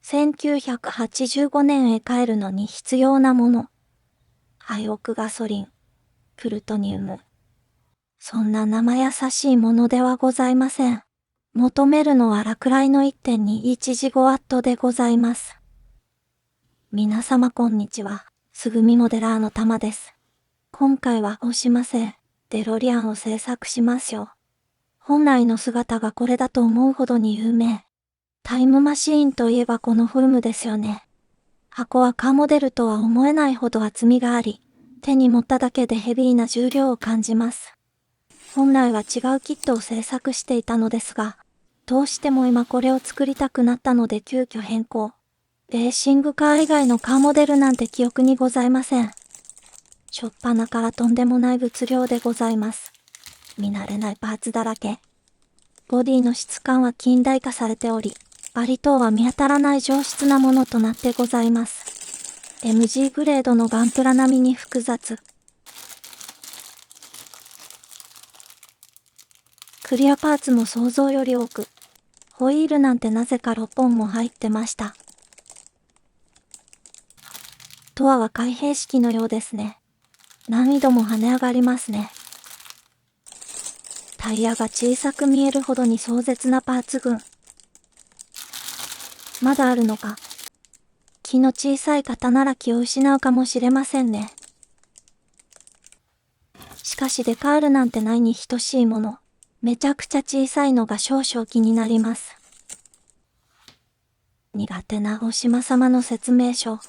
1985年へ帰るのに必要なもの。廃屋ガソリン、プルトニウム。そんな生優しいものではございません。求めるのは落雷の 1.215W でございます。皆様こんにちは。すぐみモデラーのたまです。今回は押しません。デロリアンを製作しますよ。本来の姿がこれだと思うほどに有名。タイムマシーンといえばこのフォルムですよね。箱はカーモデルとは思えないほど厚みがあり、手に持っただけでヘビーな重量を感じます。本来は違うキットを製作していたのですが、どうしても今これを作りたくなったので急遽変更。レーシングカー以外のカーモデルなんて記憶にございません。しょっぱなからとんでもない物量でございます。見慣れないパーツだらけ。ボディの質感は近代化されており、バリ等は見当たらない上質なものとなってございます。MG グレードのガンプラ並みに複雑。クリアパーツも想像より多く、ホイールなんてなぜか6本も入ってました。ドアは開閉式のようですね。難易度も跳ね上がりますね。タイヤが小さく見えるほどに壮絶なパーツ群。まだあるのか。気の小さい方なら気を失うかもしれませんね。しかしデカールなんてないに等しいもの。めちゃくちゃ小さいのが少々気になります。苦手な大島様の説明書。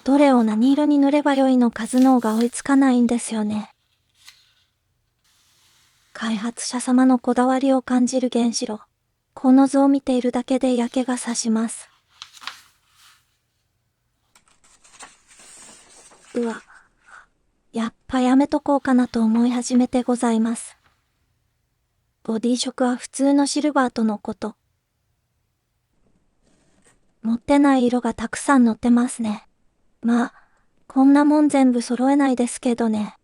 どれを何色に塗ればよいのか頭脳が追いつかないんですよね。開発者様のこだわりを感じる原子炉。この図を見ているだけで嫌気がさします。うわ。やっぱやめとこうかなと思い始めてございます。ボディ色は普通のシルバーとのこと。持ってない色がたくさん載ってますね。まあ、こんなもん全部揃えないですけどね。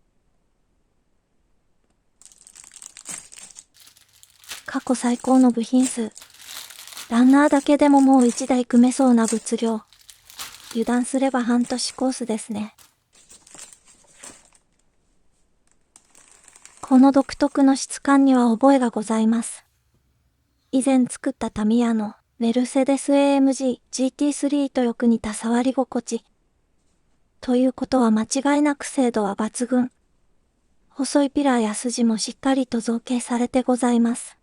過去最高の部品数。ランナーだけでももう1台組めそうな物量。油断すれば半年コースですね。この独特の質感には覚えがございます。以前作ったタミヤのメルセデス AMG GT3 とよく似た触り心地。ということは間違いなく精度は抜群。細いピラーや筋もしっかりと造形されてございます。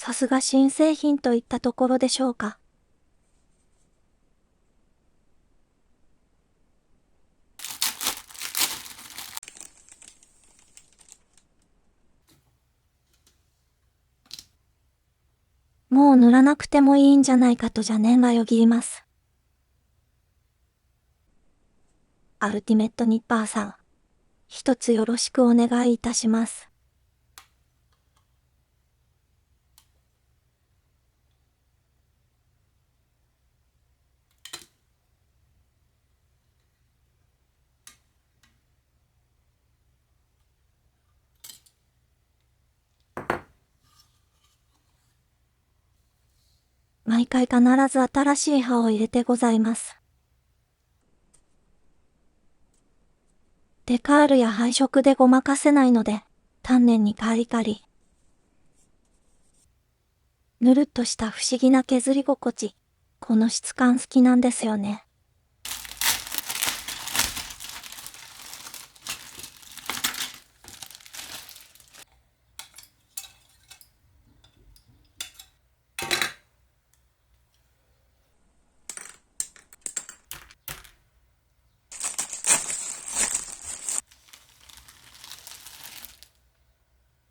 さすが新製品といったところでしょうか。もう塗らなくてもいいんじゃないかと邪念がよぎります。アルティメットニッパーさん、一つよろしくお願いいたします。毎回必ず新しい刃を入れてございます。デカールや配色でごまかせないので、丹念にカリカリ。ぬるっとした不思議な削り心地。この質感好きなんですよね。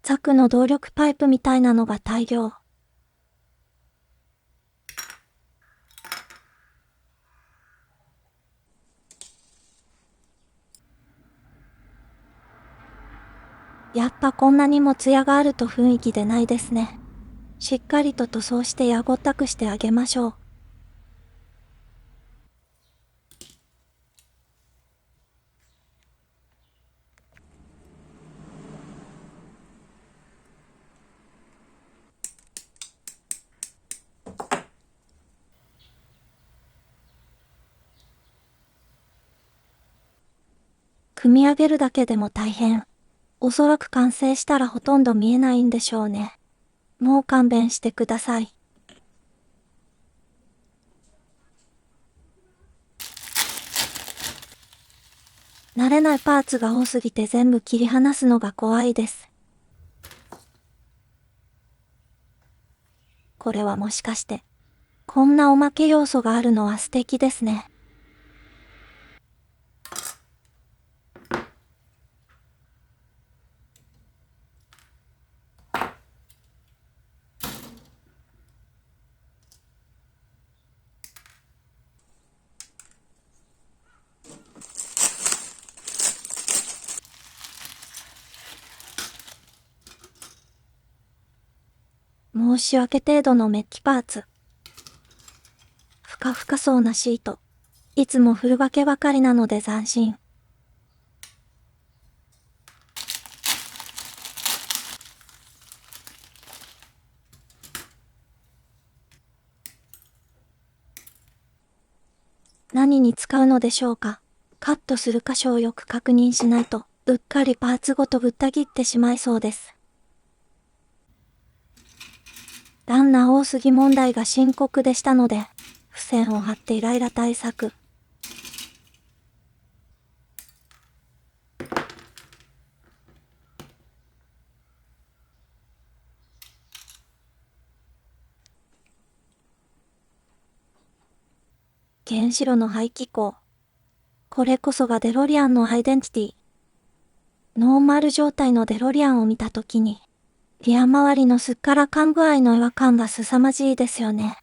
ザクの動力パイプみたいなのが大量。やっぱこんなにも艶があると雰囲気でないですね。しっかりと塗装してやごったくしてあげましょう。組み上げるだけでも大変。おそらく完成したらほとんど見えないんでしょうね。もう勘弁してください。慣れないパーツが多すぎて全部切り離すのが怖いです。これはもしかして、こんなおまけ要素があるのは素敵ですね。申し訳程度のメッキパーツ。ふかふかそうなシート。いつも古化けばかりなので斬新。何に使うのでしょうか。カットする箇所をよく確認しないと、うっかりパーツごとぶった切ってしまいそうです。ランナー多すぎ問題が深刻でしたので、付箋を貼ってイライラ対策。原子炉の排気口。これこそがデロリアンのアイデンティティ。ノーマル状態のデロリアンを見たときに、リア周りのすっからかん具合の違和感が凄まじいですよね。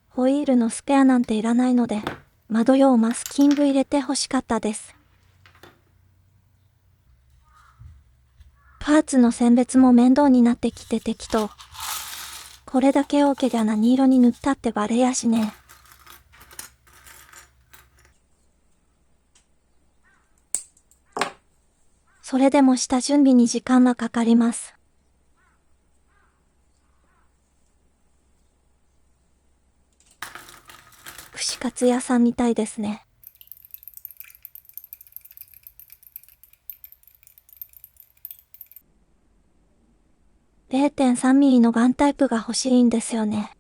ホイールのスペアなんていらないので、窓用マスキング入れて欲しかったです。パーツの選別も面倒になってきて適当。これだけ多けりゃ何色に塗ったってバレやしねえ。それでも下準備に時間がかかります。串カツ屋さんみたいですね。0.3 ミリのガンタイプが欲しいんですよね。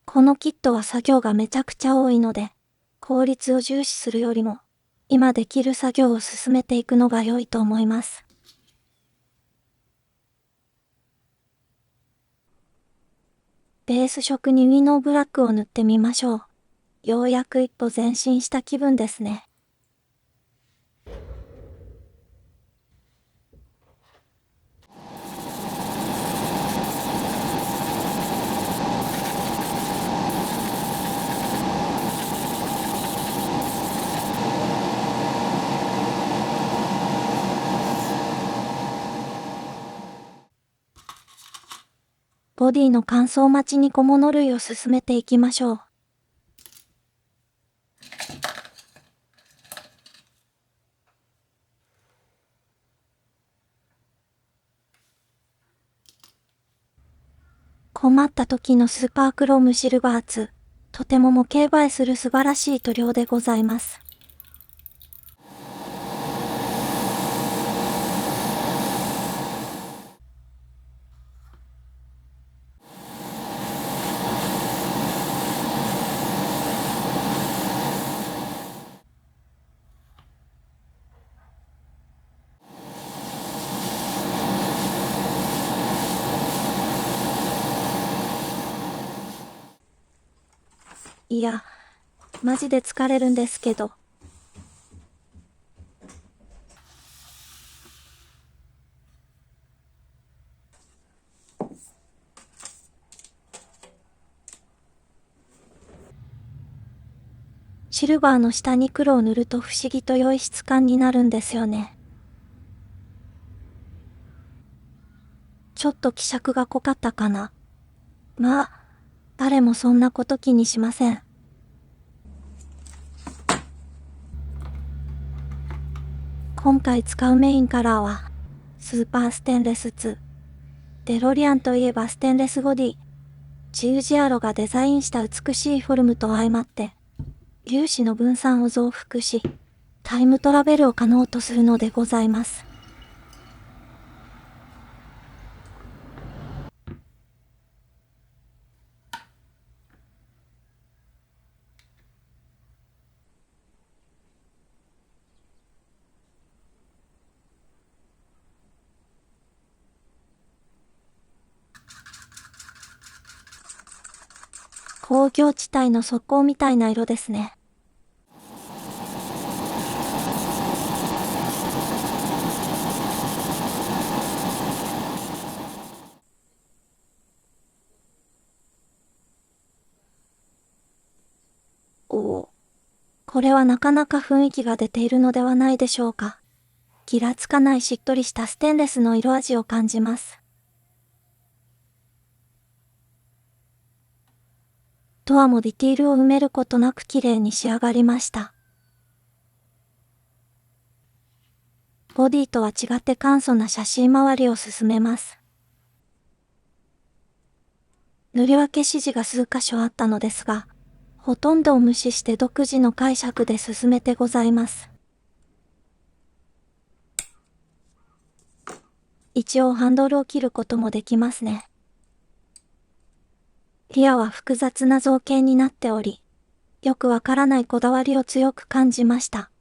このキットは作業がめちゃくちゃ多いので、効率を重視するよりも、今できる作業を進めていくのが良いと思います。ベース色にウィノーブラックを塗ってみましょう。ようやく一歩前進した気分ですね。ボディの乾燥待ちに小物類を進めていきましょう。困った時のスーパークロームシルバーツ。とても模型映えする素晴らしい塗料でございます。いや、マジで疲れるんですけど。シルバーの下に黒を塗ると不思議と良い質感になるんですよね。ちょっと希釈が濃かったかな。まあ、誰もそんなこと気にしません。今回使うメインカラーは、スーパーステンレス2。デロリアンといえばステンレスボディ。ジウジアロがデザインした美しいフォルムと相まって、粒子の分散を増幅し、タイムトラベルを可能とするのでございます。工業地帯の側溝みたいな色ですね。おお。これはなかなか雰囲気が出ているのではないでしょうか。ギラつかないしっとりしたステンレスの色味を感じます。ドアもディティールを埋めることなく綺麗に仕上がりました。ボディとは違って簡素な写真周りを進めます。塗り分け指示が数箇所あったのですが、ほとんどを無視して独自の解釈で進めてございます。一応ハンドルを切ることもできますね。リアは複雑な造形になっており、よくわからないこだわりを強く感じました。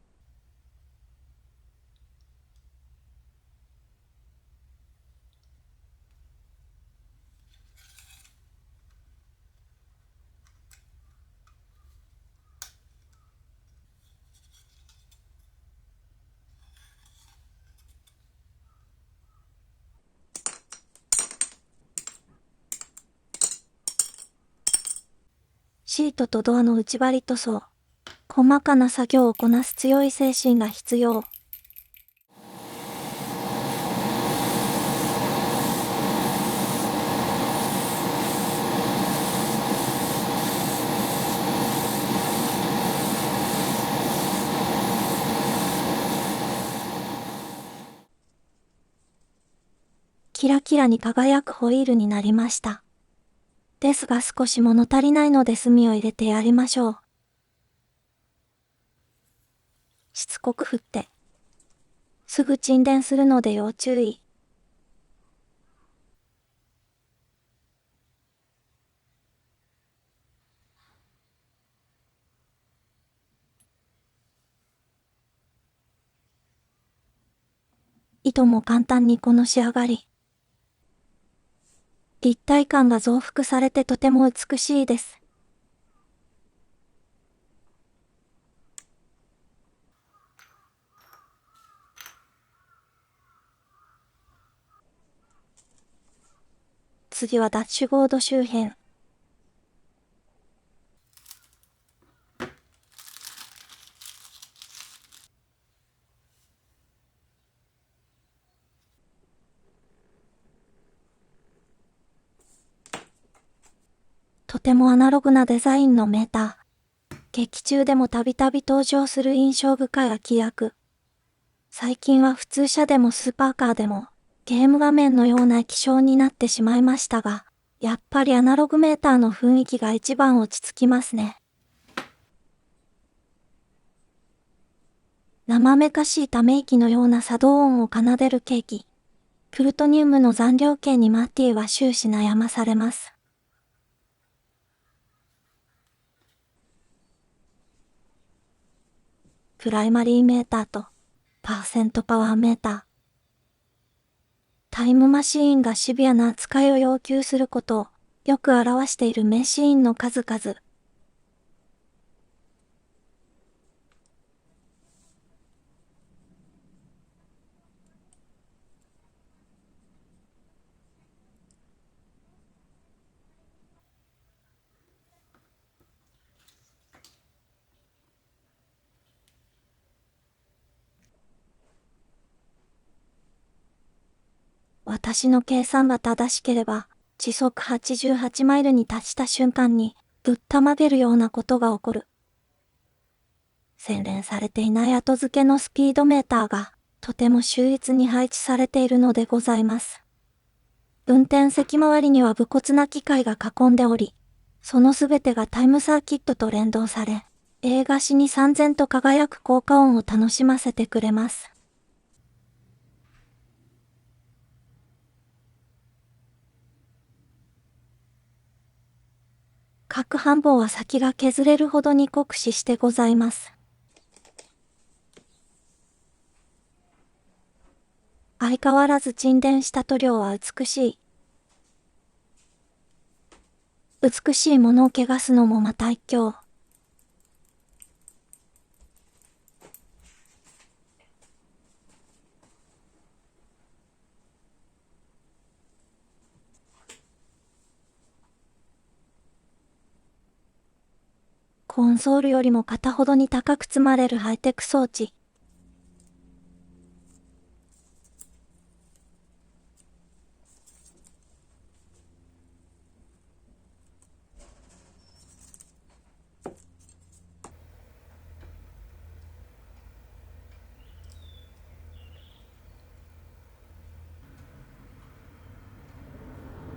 シートとドアの内張り塗装。細かな作業をこなす強い精神が必要。キラキラに輝くホイールになりました。ですが少し物足りないので墨を入れてやりましょう。しつこく振って。すぐ沈殿するので要注意。糸も簡単にこの仕上がり。立体感が増幅されてとても美しいです。次はダッシュボード周辺。とてもアナログなデザインのメーター。劇中でもたびたび登場する印象深い空き役。最近は普通車でもスーパーカーでもゲーム画面のような液晶になってしまいましたが、やっぱりアナログメーターの雰囲気が一番落ち着きますね。生めかしいため息のような作動音を奏でるケーキ。プルトニウムの残量計にマッティは終始悩まされます。プライマリーメーターとパーセントパワーメーター。タイムマシーンがシビアな扱いを要求することをよく表している名シーンの数々。私の計算が正しければ、時速88マイルに達した瞬間に、ぶったまげるようなことが起こる。洗練されていない後付けのスピードメーターが、とても秀逸に配置されているのでございます。運転席周りには武骨な機械が囲んでおり、そのすべてがタイムサーキットと連動され、映画史に燦然と輝く効果音を楽しませてくれます。各半棒は先が削れるほどに酷使してございます。相変わらず沈殿した塗料は美しい。美しいものを汚すのもまた一興。コンソールよりも肩ほどに高く積まれるハイテク装置。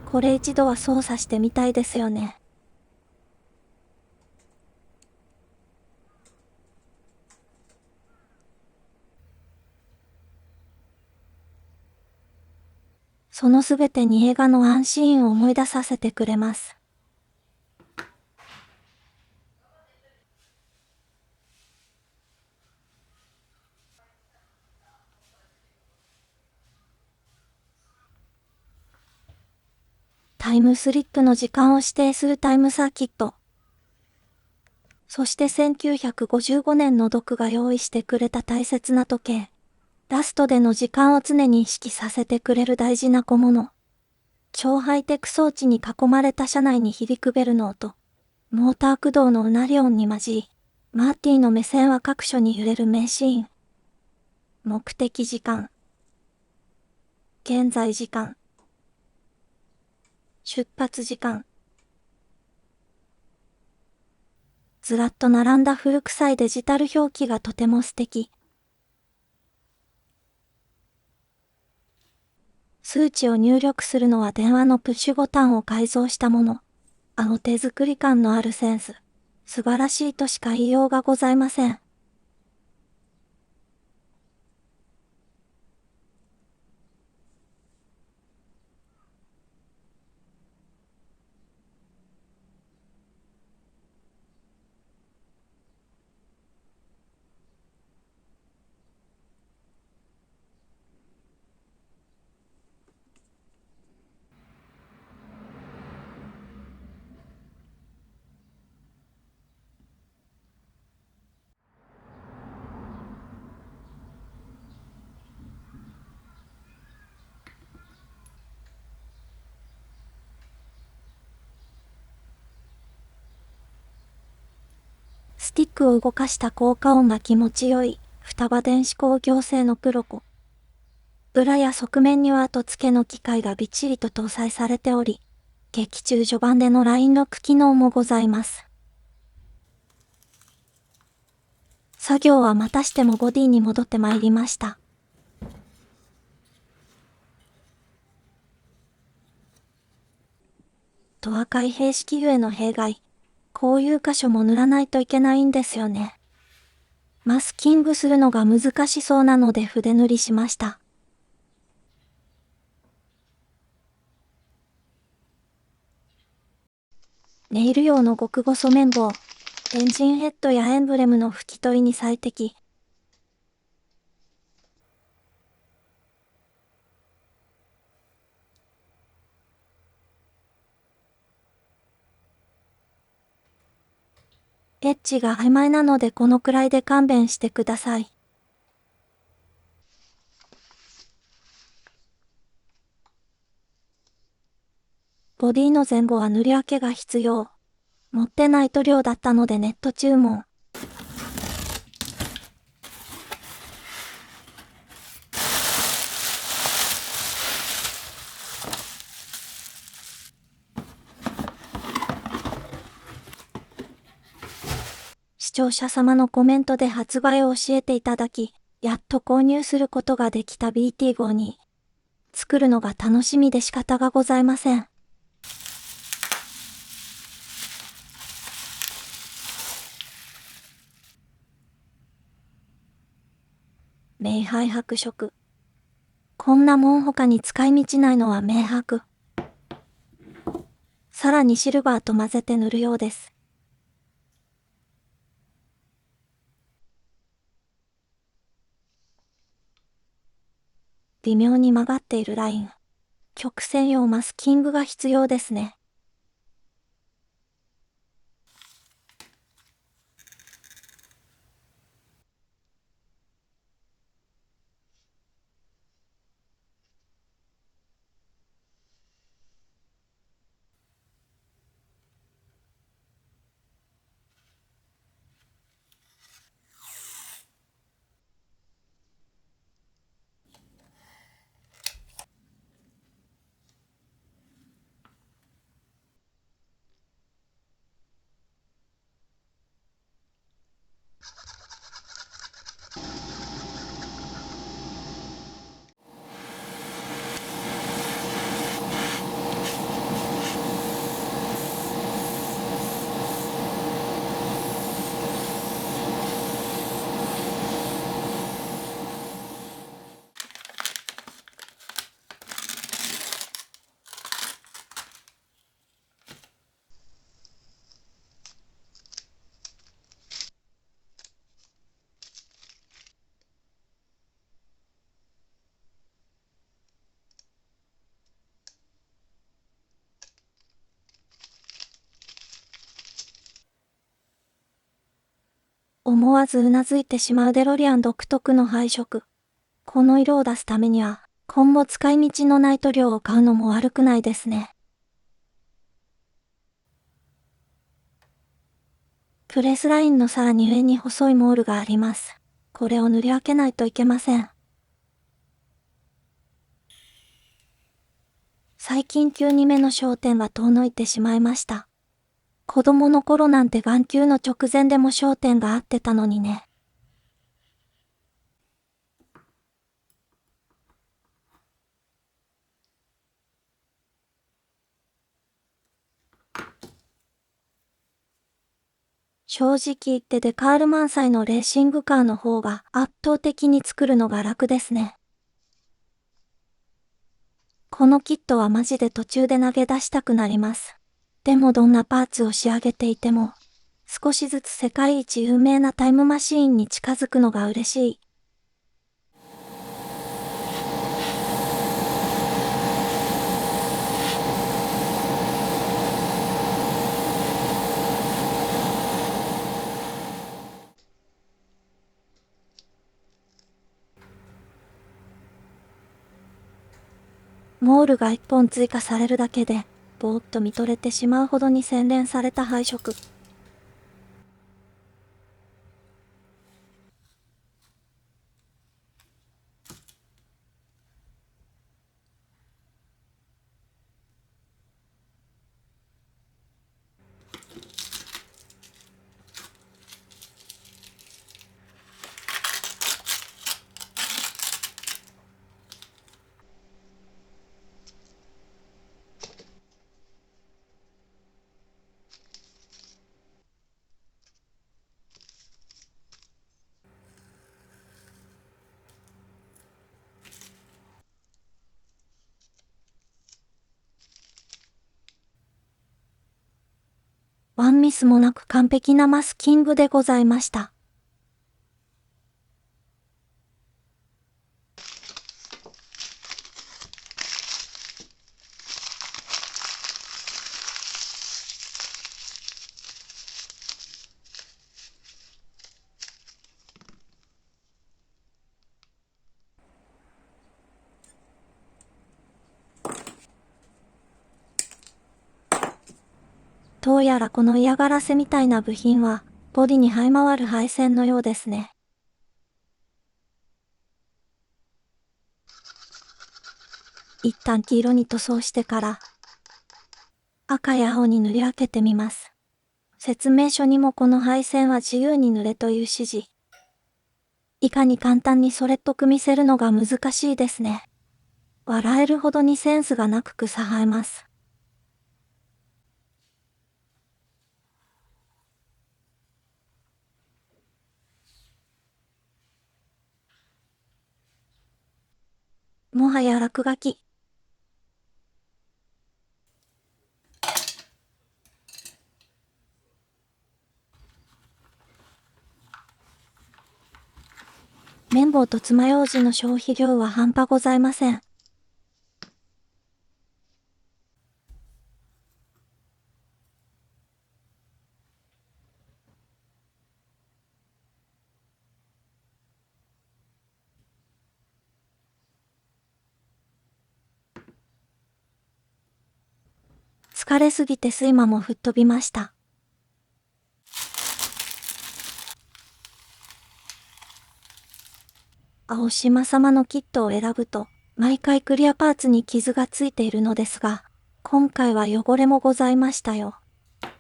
これ一度は操作してみたいですよね。そのすべてに映画のワンシーンを思い出させてくれます。タイムスリップの時間を指定するタイムサーキット。そして1955年のドクが用意してくれた大切な時計。ラストでの時間を常に意識させてくれる大事な小物。超ハイテク装置に囲まれた車内に響くベルの音。モーター駆動のうなり音に混じり、マーティの目線は各所に揺れる名シーン。目的時間。現在時間。出発時間。ずらっと並んだ古臭いデジタル表記がとても素敵。数値を入力するのは電話のプッシュボタンを改造したもの。あの手作り感のあるセンス。素晴らしいとしか言いようがございません。スティックを動かした効果音が気持ちよい、双葉電子工業製のプロコ。裏や側面には後付けの機械がびっちりと搭載されており、劇中序盤でのラインロック機能もございます。作業はまたしてもボディに戻ってまいりました。と赤い兵式ゆえの弊害。こういう箇所も塗らないといけないんですよね。マスキングするのが難しそうなので筆塗りしました。ネイル用の極細綿棒。エンジンヘッドやエンブレムの拭き取りに最適。エッジが曖昧なのでこのくらいで勘弁してください。ボディの前後は塗り分けが必要。持ってない塗料だったのでネット注文。聴者様のコメントで発売を教えていただき、やっと購入することができた BT5 に、作るのが楽しみで仕方がございません。明白白色。こんなもん他に使い道ないのは明白。さらにシルバーと混ぜて塗るようです。微妙に曲がっているライン。曲線用マスキングが必要ですね。思わずうなずいてしまうデロリアン独特の配色。この色を出すためには、今後使い道のない塗料を買うのも悪くないですね。プレスラインのさらに上に細いモールがあります。これを塗り分けないといけません。最近急に目の焦点が遠のいてしまいました。子供の頃なんて眼球の直前でも焦点が合ってたのにね。正直言ってデカール満載のレーシングカーの方が圧倒的に作るのが楽ですね。このキットはマジで途中で投げ出したくなります。でもどんなパーツを仕上げていても、少しずつ世界一有名なタイムマシーンに近づくのが嬉しい。モールが1本追加されるだけで、ぼーっと見とれてしまうほどに洗練された配色。ワンミスもなく完璧なマスキングでございました。どうやらこの嫌がらせみたいな部品は、ボディに這い回る配線のようですね。一旦黄色に塗装してから、赤や青に塗り分けてみます。説明書にもこの配線は自由に塗れという指示。いかに簡単にそれっぽく見せるのが難しいですね。笑えるほどにセンスがなくくさはえます。もはや落書き。綿棒と爪楊枝の消費量は半端ございません。疲れすぎて睡魔も吹っ飛びました。青島様のキットを選ぶと、毎回クリアパーツに傷がついているのですが、今回は汚れもございましたよ。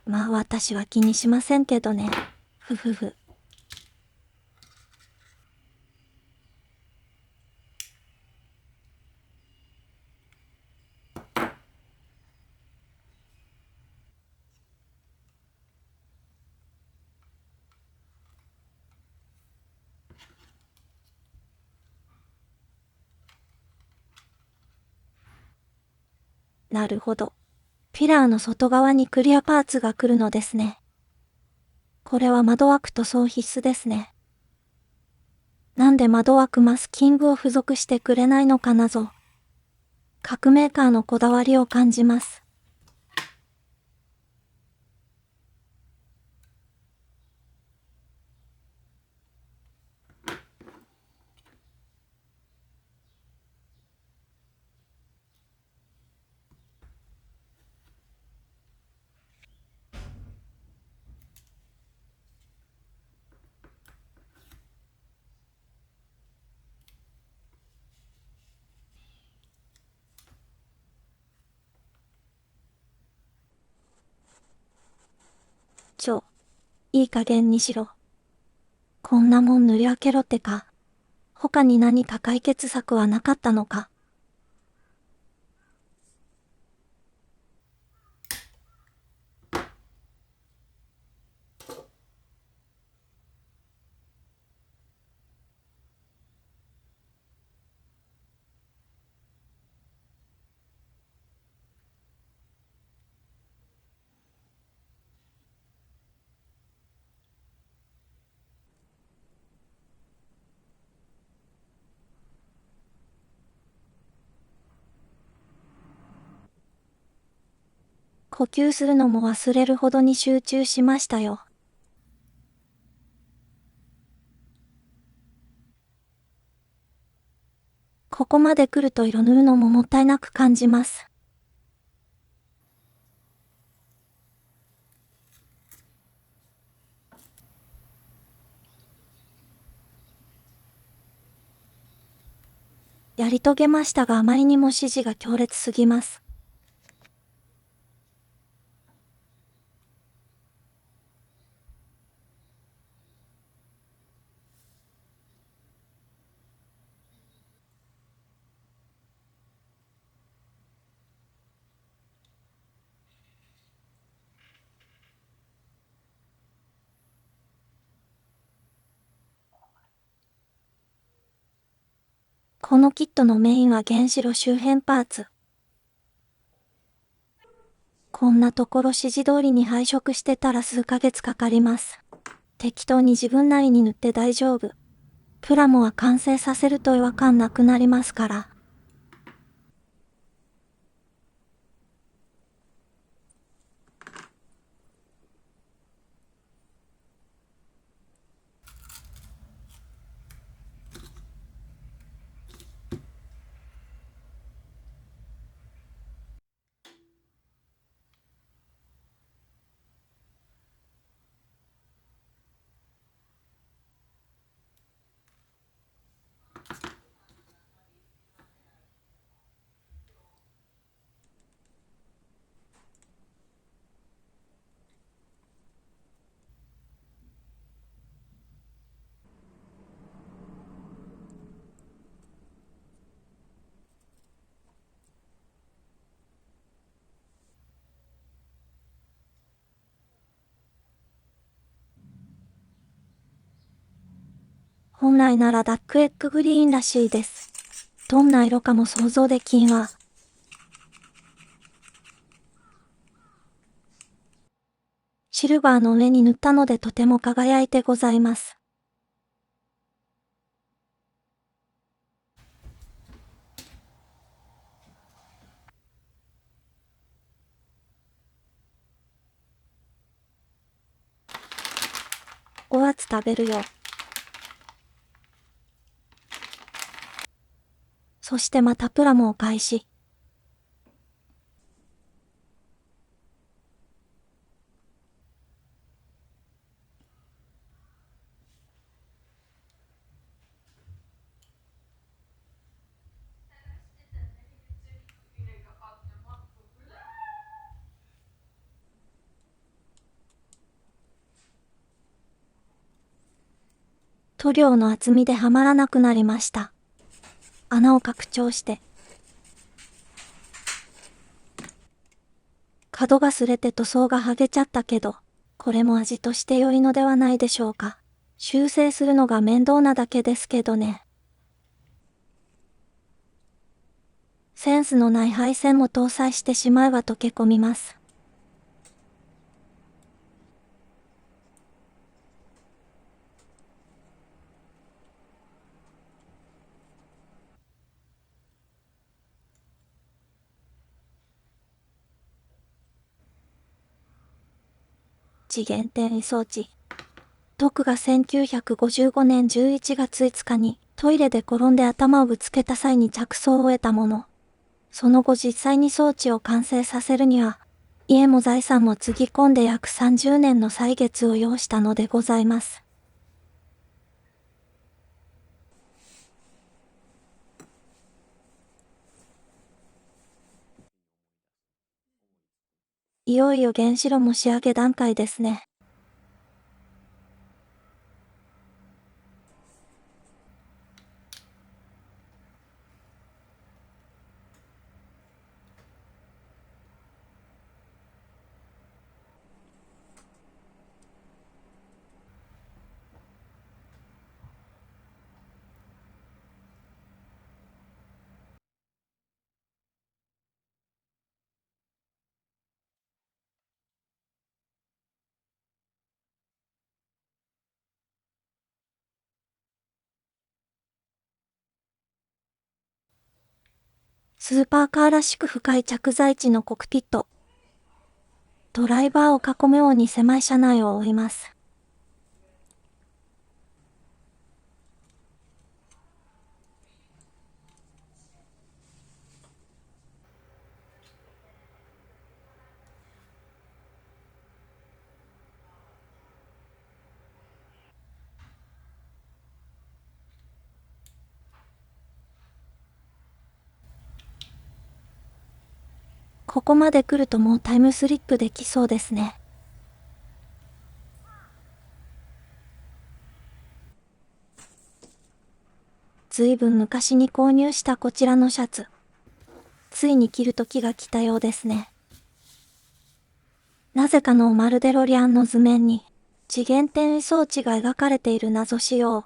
まあ私は気にしませんけどね。ふふふ。なるほど。ピラーの外側にクリアパーツが来るのですね。これは窓枠塗装必須ですね。なんで窓枠マスキングを付属してくれないのかなぞ。各メーカーのこだわりを感じます。いい加減にしろ。こんなもん塗り分けろってか。他に何か解決策はなかったのか。呼吸するのも忘れるほどに集中しましたよ。ここまで来ると色塗るのももったいなく感じます。やり遂げましたがあまりにも指示が強烈すぎます。このキットのメインは原子炉周辺パーツ。こんなところ指示通りに配色してたら数ヶ月かかります。適当に自分なりに塗って大丈夫。プラモは完成させると違和感なくなりますから。本来ならダックエッググリーンらしいです。どんな色かも想像できんわ。シルバーの上に塗ったのでとても輝いてございます。おやつ食べるよ。そしてまたプラモを開始。塗料の厚みではまらなくなりました。穴を拡張して。角が擦れて塗装が剥げちゃったけど、これも味として良いのではないでしょうか。修正するのが面倒なだけですけどね。センスのない配線も搭載してしまえば溶け込みます。次元転移装置。僕が1955年11月5日にトイレで転んで頭をぶつけた際に着想を得たもの。その後実際に装置を完成させるには、家も財産もつぎ込んで約30年の歳月を要したのでございます。いよいよ原子炉も仕上げ段階ですね。スーパーカーらしく深い着座地のコックピット。ドライバーを囲むように狭い車内を覆います。ここまで来るともうタイムスリップできそうですね。ずいぶん昔に購入したこちらのシャツ。ついに着る時が来たようですね。なぜかのマルデロリアンの図面に次元転移装置が描かれている謎仕様。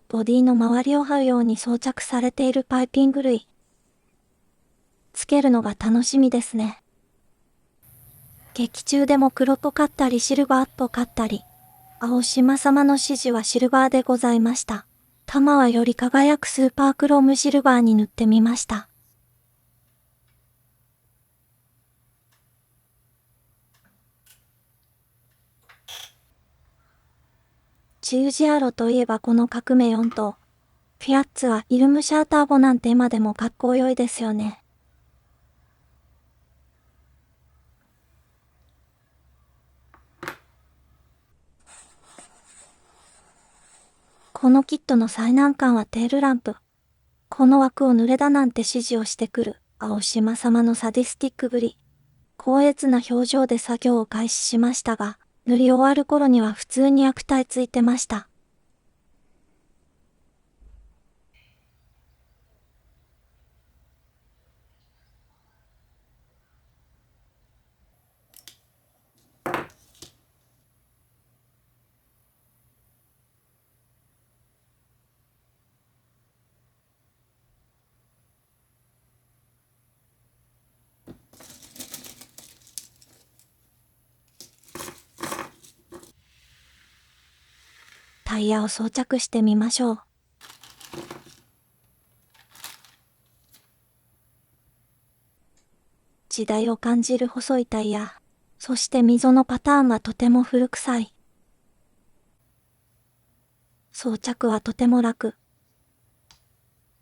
ボディの周りを這うように装着されているパイピング類。つけるのが楽しみですね。劇中でも黒っぽかったりシルバーっぽかったり、青島様の指示はシルバーでございました。玉はより輝くスーパークロームシルバーに塗ってみました。チュージアロといえばこの革命4頭。フィアッツはイルムシャーターボなんて今でもかっこよいですよね。このキットの最難関はテールランプ。この枠を濡れだなんて指示をしてくる青島様のサディスティックぶり。高越な表情で作業を開始しましたが、塗り終わる頃には普通に悪態ついてました。タイヤを装着してみましょう。時代を感じる細いタイヤ。そして溝のパターンはとても古臭い。装着はとても楽。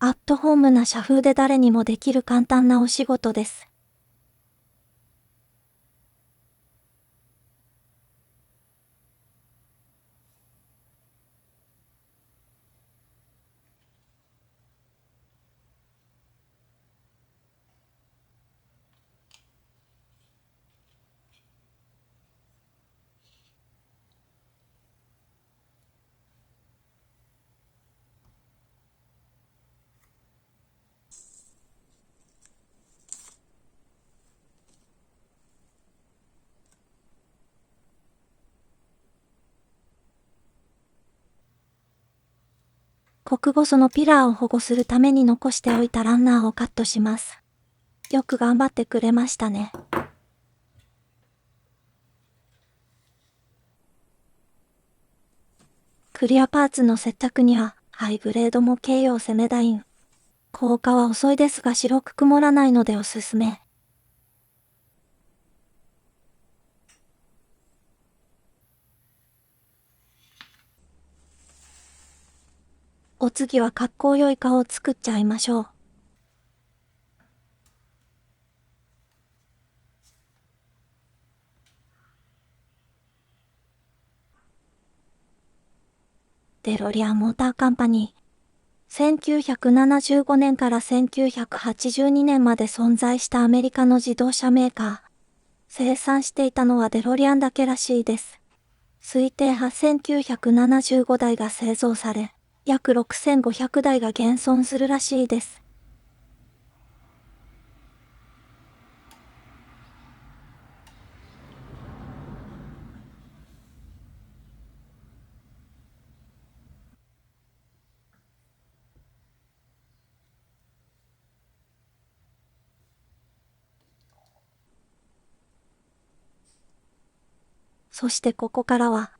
アットホームな社風で誰にもできる簡単なお仕事です。極細のピラーを保護するために残しておいたランナーをカットします。よく頑張ってくれましたね。クリアパーツの接着にはハイグレード模型用セメダイン。効果は遅いですが白く曇らないのでおすすめ。お次は格好良い顔を作っちゃいましょう。デロリアンモーターカンパニー。1975年から1982年まで存在したアメリカの自動車メーカー。生産していたのはデロリアンだけらしいです。推定8975台が製造され、約6500台が現存するらしいです。そしてここからは、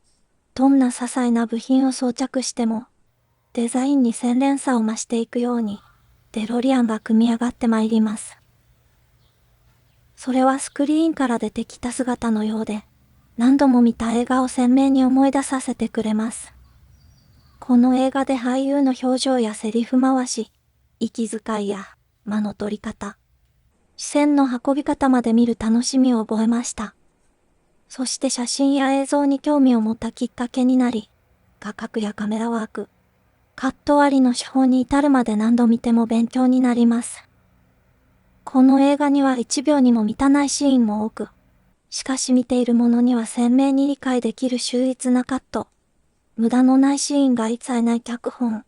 どんな些細な部品を装着しても、デザインに洗練さを増していくように、デロリアンが組み上がってまいります。それはスクリーンから出てきた姿のようで、何度も見た映画を鮮明に思い出させてくれます。この映画で俳優の表情やセリフ回し、息遣いや間の取り方、視線の運び方まで見る楽しみを覚えました。そして写真や映像に興味を持ったきっかけになり、画角やカメラワーク、カット割りの手法に至るまで何度見ても勉強になります。この映画には1秒にも満たないシーンも多く、しかし見ている者には鮮明に理解できる秀逸なカット、無駄のないシーンが一切ない脚本、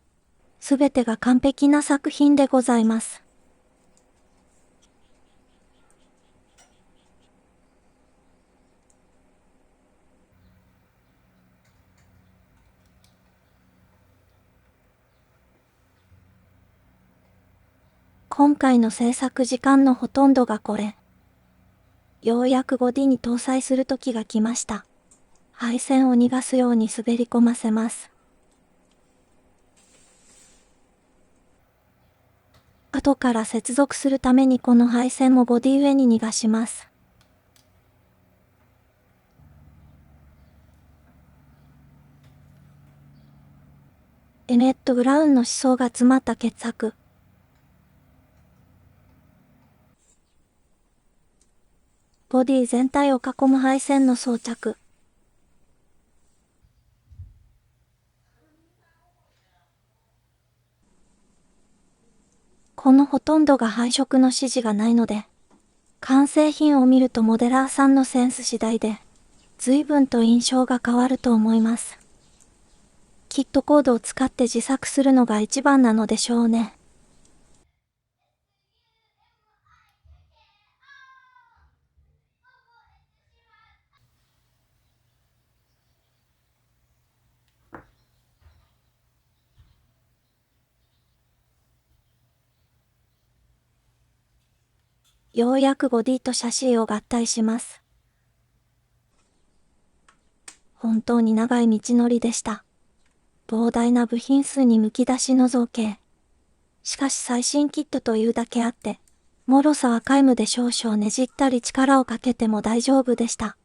すべてが完璧な作品でございます。今回の制作時間のほとんどがこれ。ようやく 5D に搭載する時が来ました。配線を逃がすように滑り込ませます。後から接続するためにこの配線もボディ上に逃がします。エメット・ブラウンの思想が詰まった傑作。ボディ全体を囲む配線の装着。このほとんどが配色の指示がないので、完成品を見るとモデラーさんのセンス次第で、随分と印象が変わると思います。きっとコードを使って自作するのが一番なのでしょうね。ようやくボディとシャシーを合体します。本当に長い道のりでした。膨大な部品数にむき出しの造形。しかし最新キットというだけあって、脆さは皆無で少々ねじったり力をかけても大丈夫でした。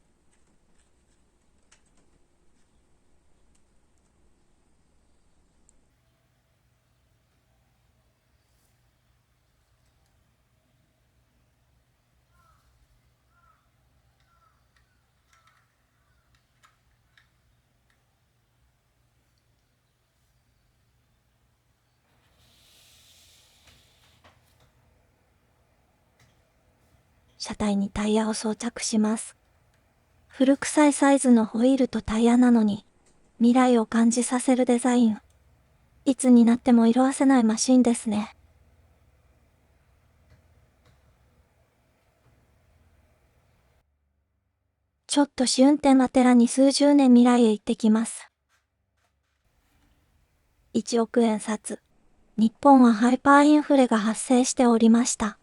車体にタイヤを装着します。古臭いサイズのホイールとタイヤなのに、未来を感じさせるデザイン。いつになっても色褪せないマシンですね。ちょっと試運転がてらに数十年未来へ行ってきます。1億円札。日本はハイパーインフレが発生しておりました。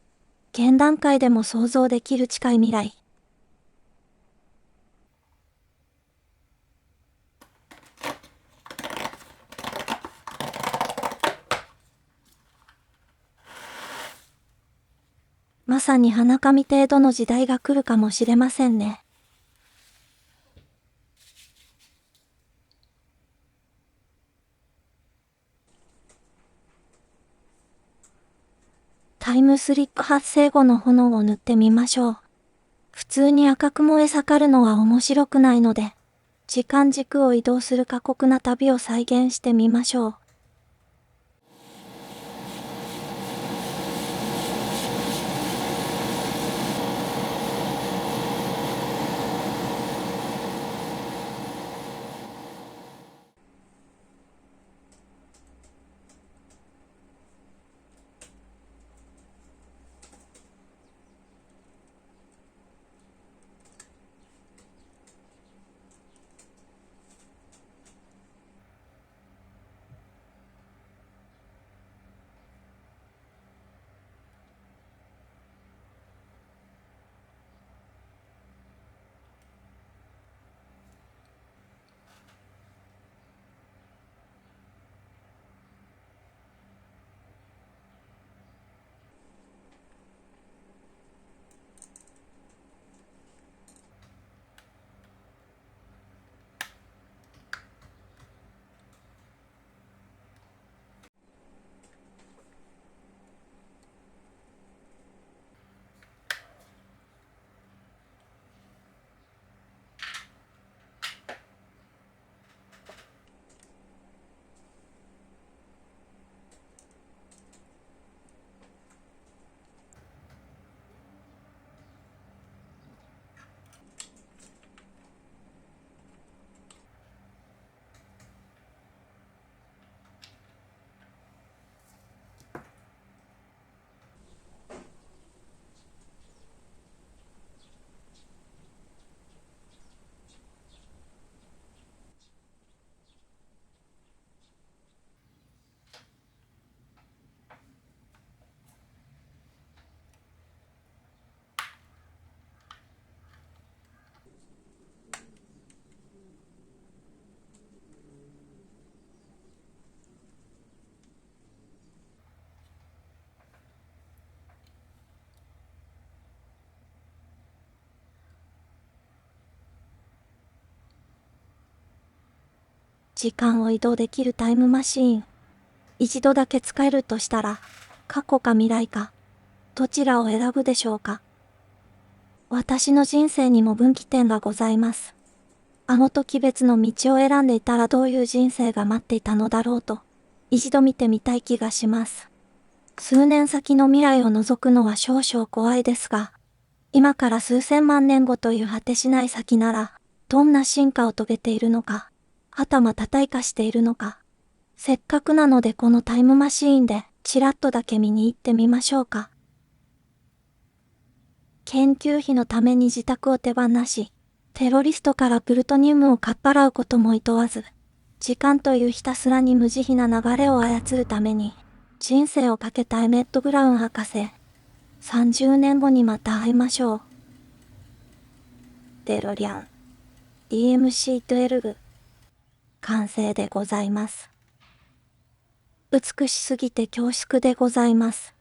現段階でも想像できる近い未来。まさに花紙程度の時代が来るかもしれませんね。タイムスリップ発生後の炎を塗ってみましょう。普通に赤く燃え盛るのは面白くないので、時間軸を移動する過酷な旅を再現してみましょう。時間を移動できるタイムマシーン。一度だけ使えるとしたら、過去か未来か、どちらを選ぶでしょうか。私の人生にも分岐点がございます。あの時別の道を選んでいたらどういう人生が待っていたのだろうと、一度見てみたい気がします。数年先の未来を覗くのは少々怖いですが、今から数千万年後という果てしない先なら、どんな進化を遂げているのか、はたまた退化しているのか、せっかくなのでこのタイムマシーンでちらっとだけ見に行ってみましょうか。研究費のために自宅を手放し、テロリストからプルトニウムをかっぱらうことも厭わず、時間というひたすらに無慈悲な流れを操るために、人生をかけたエメット・ブラウン博士。30年後にまた会いましょう。デロリアン DMC-12 完成でございます。美しすぎて恐縮でございます。